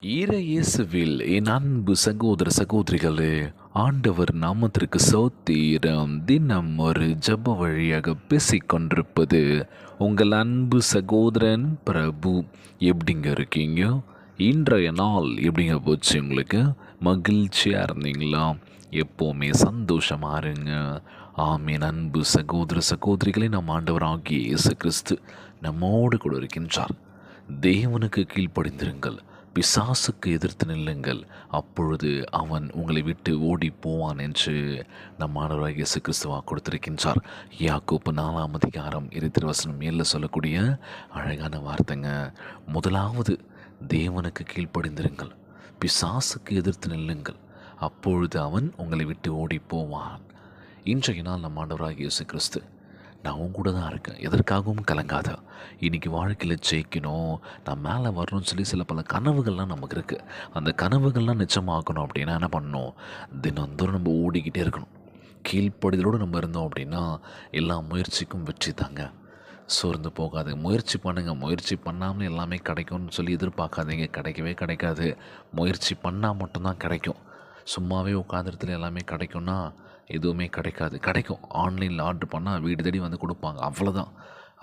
இயேசுவில் என் அன்பு சகோதர சகோதரிகளே, ஆண்டவர் நாமத்திற்கு சோத்திரம். தினம் ஒரு ஜெப வழியாக பேசிக் கொண்டிருப்பது உங்கள் அன்பு சகோதரன் பிரபு. எப்படிங்க இருக்கீங்க? இன்றைய நாள் எப்படிங்க போச்சு? உங்களுக்கு மகிழ்ச்சியாக இருந்தீங்களா? எப்போவுமே சந்தோஷமாக இருங்க. ஆமீன். அன்பு சகோதர சகோதரிகளை நம் ஆண்டவராகிய இயேசு கிறிஸ்து நம்மோடு கூட இருக்கின்றார். தேவனுக்கு கீழ்ப்படிந்திருங்கள், பிசாசுக்கு எதிர்த்து நில்லுங்கள், அப்பொழுது அவன் உங்களை விட்டு ஓடி போவான் என்று நம் ஆண்டவராகிய இயேசு கிறிஸ்துவா கொடுத்திருக்கின்றார். யாக்கோப்பு 4ஆம் அதிகாரம் 23 மேல சொல்லக்கூடிய அழகான வார்த்தைங்க. முதலாவது, தேவனுக்கு கீழ்ப்படிந்திருங்கள், பிசாசுக்கு எதிர்த்து நில்லுங்கள், அப்பொழுது அவன் உங்களை விட்டு ஓடி போவான். இன்றைய நாள் நம் ஆண்டவராகிய இயேசு கிறிஸ்து, நான் உன் கூட தான் இருக்கேன், எதற்காகவும் கலங்காத, இன்றைக்கி வாழ்க்கையில் ஜெயிக்கணும், நான் மேலே வரணும்னு சொல்லி சில பல கனவுகள்லாம் நமக்கு இருக்குது. அந்த கனவுகள்லாம் நிச்சயமாகணும் அப்படின்னா என்ன பண்ணணும்? தினந்தோறும் நம்ம ஓடிக்கிட்டே இருக்கணும். கீழ்ப்படிதலோடு நம்ம இருந்தோம் அப்படின்னா எல்லா முயற்சிக்கும் வெற்றி தாங்க. சோர்ந்து போகாதுங்க, முயற்சி பண்ணுங்கள். முயற்சி பண்ணாமல் எல்லாமே கிடைக்கும்னு சொல்லி எதிர்பார்க்காதீங்க, கிடைக்கவே கிடைக்காது. முயற்சி பண்ணால் மட்டும்தான் கிடைக்கும். சும்மாவே உட்காந்துறதுல எல்லாமே கிடைக்கும்னா எதுவுமே கிடைக்காது. கிடைக்கும், ஆன்லைனில் ஆர்டர் பண்ணால் வீடு தேடி வந்து கொடுப்பாங்க, அவ்வளோதான்.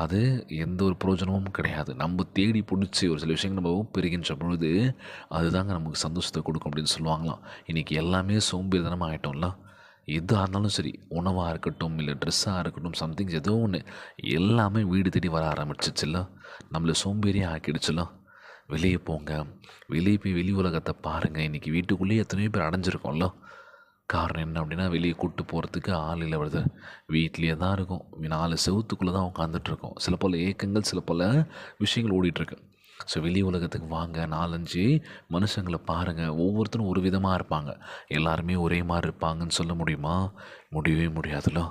அது எந்த ஒரு பிரயோஜனமும் கிடையாது. நம்ம தேடி பிடிச்சி ஒரு சில விஷயங்கள் நம்ம பெறுகின்ற பொழுது அதுதாங்க நமக்கு சந்தோஷத்தை கொடுக்கும் அப்படின்னு சொல்லுவாங்களாம். இன்றைக்கி எல்லாமே சோம்பேறித்தனமாக ஆகிட்டோம்ல. எதாக இருந்தாலும் சரி, உணவாக இருக்கட்டும், இல்லை ட்ரெஸ்ஸாக இருக்கட்டும், சம்திங்ஸ் ஏதோ ஒன்று, எல்லாமே வீடு தேடி வர ஆரம்பிச்சிச்சுல்ல. நம்மளை சோம்பேறியாக ஆக்கிடுச்சுல. வெளியே போங்க, வெளியே போய் வெளி உலகத்தை பாருங்கள். இன்றைக்கி வீட்டுக்குள்ளேயே எத்தனையோ பேர் அடைஞ்சிருக்கோம்ல. காரணம் என்ன அப்படின்னா, வெளியே கூப்பிட்டு போகிறதுக்கு ஆள் இல்லை. வருது, வீட்லேயே தான் இருக்கும், 4 செவத்துக்குள்ளே தான் உட்காந்துட்ருக்கோம். சில பல ஏக்கங்கள், சில பல விஷயங்கள் ஓடிட்டுருக்கு. ஸோ வெளி உலகத்துக்கு வாங்க, 4-5 மனுஷங்களை பாருங்கள். ஒவ்வொருத்தரும் ஒரு விதமாக இருப்பாங்க. எல்லாருமே ஒரே மாதிரி இருப்பாங்கன்னு சொல்ல முடியுமா? முடியவே முடியாதுல்ல.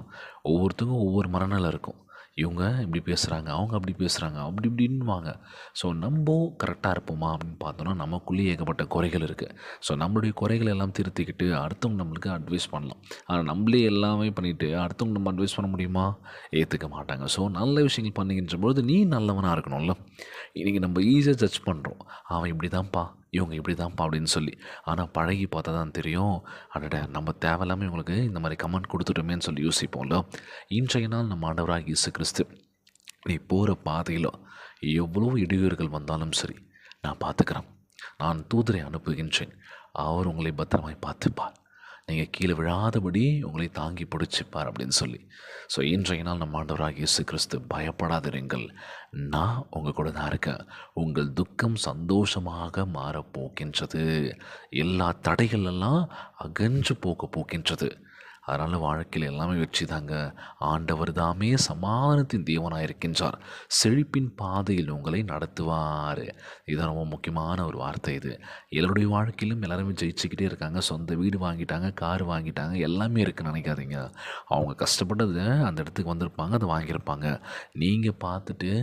ஒவ்வொருத்தருக்கும் ஒவ்வொரு மனநிலை இருக்கும். இவங்க இப்படி பேசுகிறாங்க, அவங்க அப்படி பேசுகிறாங்க, அப்படி இப்படின்வாங்க. ஸோ நம்ம கரெக்டாக இருப்போமா அப்படின்னு பார்த்தோன்னா நமக்குள்ளேயே ஏகப்பட்ட குறைகள் இருக்குது. ஸோ நம்மளுடைய குறைகளை எல்லாம் திருத்திக்கிட்டு அடுத்தவங்க நம்மளுக்கு அட்வைஸ் பண்ணலாம். ஆனால் நம்மளே எல்லாமே பண்ணிவிட்டு அடுத்தவங்க நம்ம அட்வைஸ் பண்ண முடியுமா? ஏற்றுக்க மாட்டாங்க. ஸோ நல்ல விஷயங்கள் பண்ணிக்கின்ற பொழுது நீ நல்லவனாக இருக்கணும்ல. இன்றைக்கி நம்ம ஈஸியாக ஜட்ஜ் பண்ணுறோம், அவன் இப்படி தான்ப்பா, இவங்க இப்படி தான்ப்பா அப்படின்னு சொல்லி. ஆனால் பழகி பார்த்தா தான் தெரியும், அடட நம்ம தேவையில்லாமல் இவங்களுக்கு இந்த மாதிரி கமெண்ட் கொடுத்துட்டோமேன்னு சொல்லி யோசிப்போம்ல. இன்றைய நாள் நம்ம ஆண்டவராகிய இயேசு கிறிஸ்து, நீ போகிற பாதையில் எவ்வளோ இடையூறுகள் வந்தாலும் சரி, நான் பார்த்துக்கிறேன், நான் தூதரை அனுப்புகின்றேன், அவர் உங்களை பத்திரமாய் பார்த்துப்பார், நீங்கள் கீழே விழாதபடி உங்களை தாங்கி பிடிச்சிப்பார் அப்படின்னு சொல்லி. ஸோ இன்றைய நாள் நம்ம ஆண்டவராகிய இயேசு கிறிஸ்து, பயப்படாதிருங்கள், நான் உங்கள் கூட தான் இருக்கேன், உங்கள் துக்கம் சந்தோஷமாக மாறப்போக்கின்றது, எல்லா தடைகள் எல்லாம் அகன்று போகின்றது. அதனால் வாழ்க்கையில் எல்லாமே வெற்றி தாங்க. ஆண்டவர் தாமே சமாதானத்தின் தேவனாக இருக்கின்றார், செழிப்பின் பாதையில் உங்களை நடத்துவார். இதுதான் ரொம்ப முக்கியமான ஒரு வார்த்தை. இது எல்லாருடைய வாழ்க்கையிலும் எல்லாருமே ஜெயிச்சுக்கிட்டே இருக்காங்க. சொந்த வீடு வாங்கிட்டாங்க, கார் வாங்கிட்டாங்க, எல்லாமே இருக்குன்னு நினைக்காதீங்க. அவங்க கஷ்டப்பட்டது அந்த இடத்துக்கு வந்திருப்பாங்க, அதை வாங்கியிருப்பாங்க. நீங்கள் பார்த்துட்டு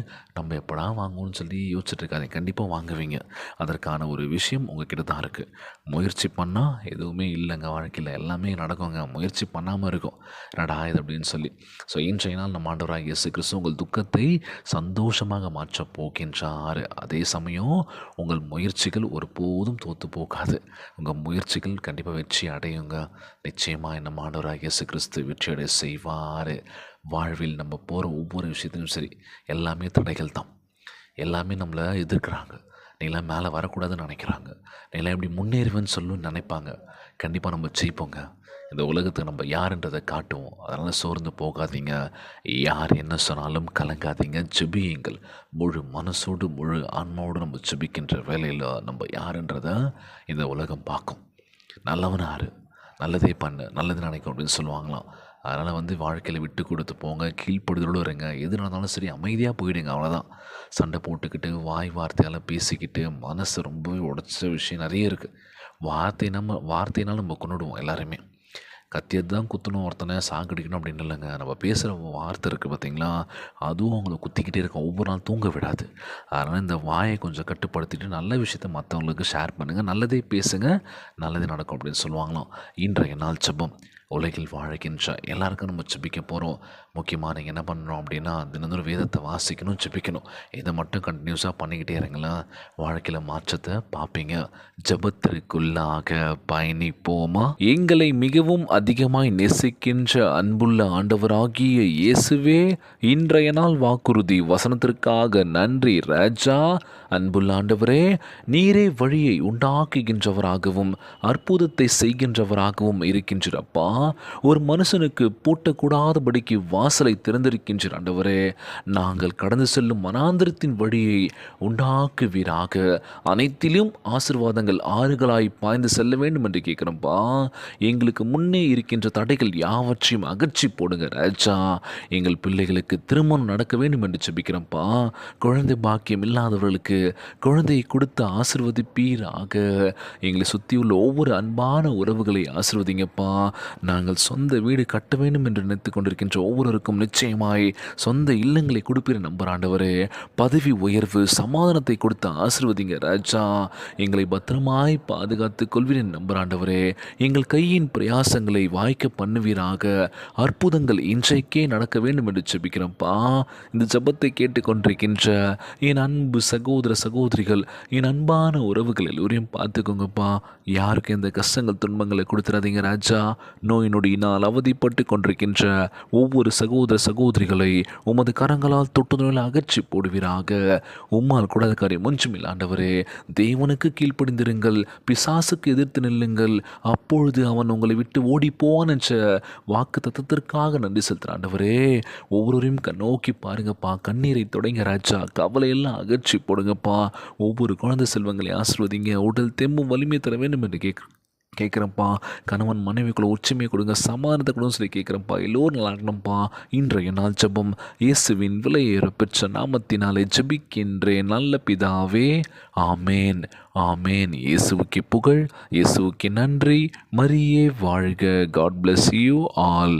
நம்ம எப்படா வாங்குவோம்னு சொல்லி யோசிச்சுட்டு இருக்காதீங்க, கண்டிப்பாக வாங்குவீங்க. அதற்கான ஒரு விஷயம் உங்ககிட்ட தான் இருக்குது. முயற்சி பண்ணால் எதுவுமே இல்லைங்க, வாழ்க்கையில் எல்லாமே நடக்குங்க. முயற்சி பண்ணாமல் இருக்கும், நடா இது அப்படின்னு சொல்லி. ஸோ இன்றைய நாள் நம்ம ஆண்டவராகிய இயேசு கிறிஸ்து உங்கள் துக்கத்தை சந்தோஷமாக மாற்றப் போகின்றார். அதே சமயம் உங்கள் முயற்சிகள் ஒருபோதும் தோற்று போகாது. உங்கள் முயற்சிகள் கண்டிப்பாக வெற்றி அடையுங்க. நிச்சயமாக நம்ம ஆண்டவராகிய இயேசு கிறிஸ்து வெற்றி அடைய செய்வார். வாழ்வில் நம்ம போகிற ஒவ்வொரு விஷயத்திலும் சரி, எல்லாமே தடைகள் தான். எல்லாமே நம்மளை எதிர்க்கிறாங்க. நீலாம் மேலே வரக்கூடாதுன்னு நினைக்கிறாங்க, நீலாம் எப்படி முன்னேறுவேன்னு சொல்லணும்னு நினைப்பாங்க. கண்டிப்பாக நம்ம ஜெயிப்போங்க. இந்த உலகத்துக்கு நம்ம யாருன்றதை காட்டுவோம். அதனால் சோர்ந்து போகாதீங்க, யார் என்ன சொன்னாலும் கலங்காதீங்க, ஜெபியுங்கள். முழு மனசோடு முழு ஆன்மாவோடு நம்ம ஜெபிக்கின்ற வேலையில் நம்ம யாருன்றதை இந்த உலகம் பார்க்கும். நல்லவனாரு, நல்லதே பண்ணு, நல்லது நினைக்கும் அப்படின்னு சொல்லுவாங்களாம். அதனால் வாழ்க்கையில் விட்டு கொடுத்து போங்க, கீழ்ப்படுதலோடு இருங்க. எது நடந்தாலும் சரி அமைதியாக போயிடுங்க, அவ்வளோதான். சண்டை போட்டுக்கிட்டு வாய் வார்த்தையால் பேசிக்கிட்டு மனசு ரொம்பவே உடைச்ச விஷயம் நிறைய இருக்குது. வார்த்தையினால் நம்ம கொண்டுடுவோம் எல்லாருமே. கத்தியது தான் குத்தணும், ஒருத்தனை சாகடிக்கணும் அப்படின்னு இல்லைங்க. நம்ம பேசுகிற வார்த்தை இருக்குது பார்த்திங்களா, அதுவும் அவங்கள குத்திக்கிட்டே இருக்கும், ஒவ்வொரு நாள் தூங்க விடாது. அதனால் இந்த வாயை கொஞ்சம் கட்டுப்படுத்திட்டு நல்ல விஷயத்த மற்றவங்களுக்கு ஷேர் பண்ணுங்கள், நல்லதே பேசுங்க, நல்லதே நடக்கும் அப்படின்னு சொல்லுவாங்களாம். இன்றைய நாள் ஜெபம், உலகில் வாழ்கின்ற எல்லாருக்கும் நம்ம ஜெபிக்க போகிறோம். முக்கியமாக நீங்கள் என்ன பண்ணணும் அப்படின்னா, தினந்தோறும் வேதத்தை வாசிக்கணும், ஜெபிக்கணும். இதை மட்டும் கண்டினியூஸாக பண்ணிக்கிட்டே இருங்களேன், வாழ்க்கையில் மாற்றத்தை பார்ப்பீங்க. ஜெபத்திற்குள்ளாக பயணிப்போமா? எங்களை மிகவும் அதிகமாய் நேசிக்கின்ற அன்புள்ள ஆண்டவராகிய இயேசுவே, இன்றைய நாள் வாக்குறுதி வசனத்திற்காக நன்றி ராஜா. அன்புள்ள ஆண்டவரே, நீரே வழியை உண்டாக்குகின்றவராகவும் அற்புதத்தை செய்கின்றவராகவும் இருக்கின்றப்பா. ஒரு மனுஷனுக்கு பூட்டக்கூடாதபடிக்கு வாசலை திறந்திருக்கின்ற ஆண்டவரே, நாங்கள் கடந்து செல்லும் மனாந்திரத்தின் வழியை உண்டாக்குவீராக. அனைத்திலும் ஆசீர்வாதங்கள் ஆறுகளாய் பாய்ந்து செல்ல வேண்டும் என்று கேட்குறோம்ப்பா. எங்களுக்கு முன்னே இருக்கின்ற தடைகள் யாவற்றையும் அகற்றி போடுங்க ராஜா. எங்கள் பிள்ளைகளுக்கு திருமணம் நடக்க வேண்டும் என்று ஜெபிக்கிறோம்ப்பா. குழந்தை பாக்கியம் இல்லாதவர்களுக்கு குழந்தையை கொடுத்து ஆசீர்வதிப்பீராக. எங்களை சுற்றியுள்ள ஒவ்வொரு அன்பான உறவுகளை ஆசீர்வதிங்கப்பா. நாங்கள் சொந்த வீடு கட்ட வேண்டும் என்று நினைத்து கொண்டிருக்கின்ற ஒவ்வொருவருக்கும் நிச்சயமாய் சொந்த இல்லங்களை கொடுப்பீர் நம்புறாண்டவரே. பதவி உயர்வு சமாதானத்தை கொடுத்து ஆசீர்வதிங்க ராஜா. எங்களை பத்திரமாய் பாதுகாத்து கொள்வீர் நம்புறாண்டவரே. எங்கள் கையின் பிரயாசங்களை வாய்க்க பண்ணுவீராக. அற்புதங்கள் இன்றைக்கே நடக்க வேண்டும் என்று ஜெபிக்கிறோம்ப்பா. இந்த ஜெபத்தை கேட்டுக்கொண்டிருக்கின்ற என் அன்பு சகோதர சகோதரிகள், என் அன்பான உறவுகள் எல்லோரையும் பார்த்துக்கோங்கப்பா. யாருக்கு எந்த கஷ்டங்கள் துன்பங்களை கொடுத்துறாதீங்க ராஜா. நோய் நொடியினால் அவதிப்பட்டு கொண்டிருக்கின்ற ஒவ்வொரு சகோதர சகோதரிகளை உமது கரங்களால் தொட்டு நோயில் அகற்றி போடுவீராக. உம்மால் கூடாத காரியம் ஒன்றும் இல்லை ஆண்டவரே. தேவனுக்கு கீழ்ப்படிந்திருங்கள், பிசாசுக்கு எதிர்த்து நில்லுங்கள், அப்பொழுது அவன் உங்களை விட்டு ஓடிப்போவான் என்ற வாக்கு தத்துவத்திற்காக நன்றி செலுத்துகிற ஆண்டவரே. ஒவ்வொருவரையும் நோக்கி பாருங்கப்பா. கண்ணீரை தொடங்க ராஜா. கவலையெல்லாம் அகற்றி போடுங்கப்பா. ஒவ்வொரு குழந்தை செல்வங்களை ஆசீர்வதிங்க. உடல் தெம்பும் வலிமை தர வேண்டும் என்று கேட்குறப்பா. கணவன் மனைவிக்குள்ள உச்சமையை கொடுங்க, சமாதானத்தை கொடுங்க சொல்லி கேட்குறப்பா. எல்லோரும் நல்லா இருக்கணும்ப்பா. இன்றைய நாள் ஜெபம் இயேசுவின் விலையேற பெற்ற நாமத்தினாலே ஜெபிக்கின்றேன் நல்ல பிதாவே. ஆமேன், ஆமேன். இயேசுவுக்கு புகழ், இயேசுவுக்கு நன்றி. மரியே வாழ்க. God bless you all.